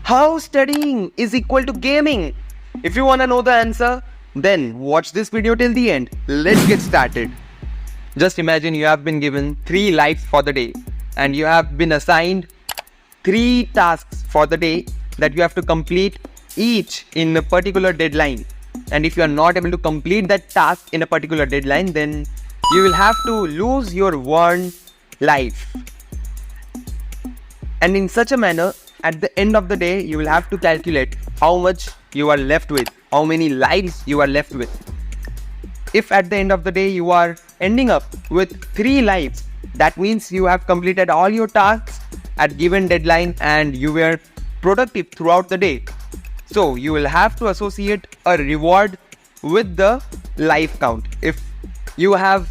How studying is equal to gaming? If you want to know the answer, then watch this video till the end. Let's get started. Just imagine you have been given 3 lives for the day and you have been assigned 3 tasks for the day that you have to complete each in a particular deadline. And if you are not able to complete that task in a particular deadline, then you will have to lose your 1 life. And in such a manner, at the end of the day, you will have to calculate how much you are left with, how many lives you are left with. If at the end of the day you are ending up with 3 lives, that means you have completed all your tasks at given deadline and you were productive throughout the day. So you will have to associate a reward with the life count. If you have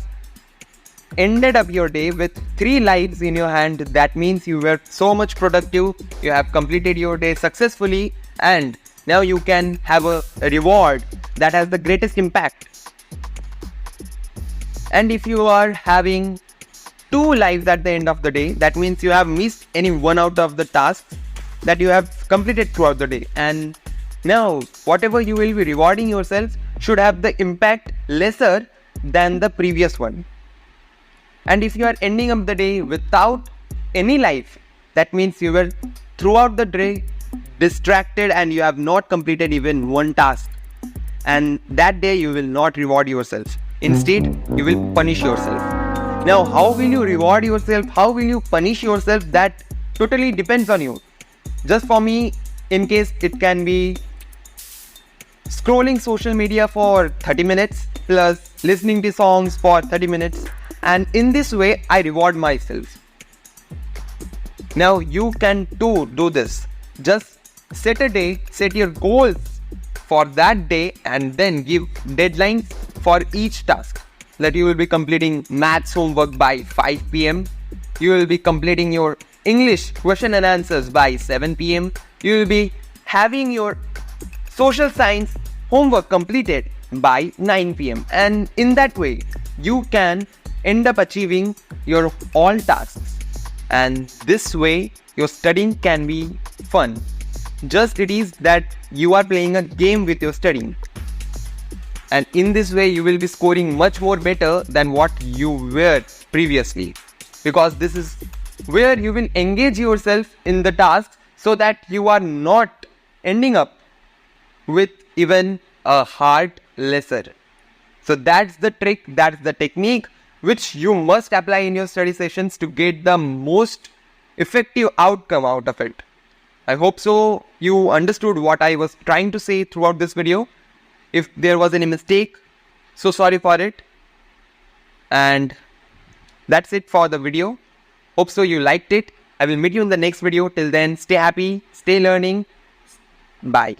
ended up your day with 3 lives in your hand, that means you were so much productive, you have completed your day successfully, and now you can have a reward that has the greatest impact. And if you are having 2 lives at the end of the day, that means you have missed any one out of the tasks that you have completed throughout the day. And now whatever you will be rewarding yourself should have the impact lesser than the previous one. And if you are ending up the day without any life, that means you were throughout the day distracted and you have not completed even one task. And that day you will not reward yourself. Instead, you will punish yourself. Now, how will you reward yourself? How will you punish yourself? That totally depends on you. Just for me, in case it can be scrolling social media for 30 minutes plus listening to songs for 30 minutes. And in this way, I reward myself. Now you can too do this. Just set a day, set your goals for that day and then give deadlines for each task. That you will be completing maths homework by 5 p.m. You will be completing your English question and answers by 7 p.m. You will be having your social science homework completed by 9 p.m. And in that way, you can end up achieving your all tasks. And this way, your studying can be fun. Just it is that you are playing a game with your studying. And in this way, you will be scoring much more better than what you were previously. Because this is where you will engage yourself in the tasks so that you are not ending up with even a hard lesser. So that's the trick, that's the technique which you must apply in your study sessions to get the most effective outcome out of it. I hope so you understood what I was trying to say throughout this video. If there was any mistake, so sorry for it. And that's it for the video. Hope so you liked it. I will meet you in the next video. Till then, stay happy, stay learning. Bye.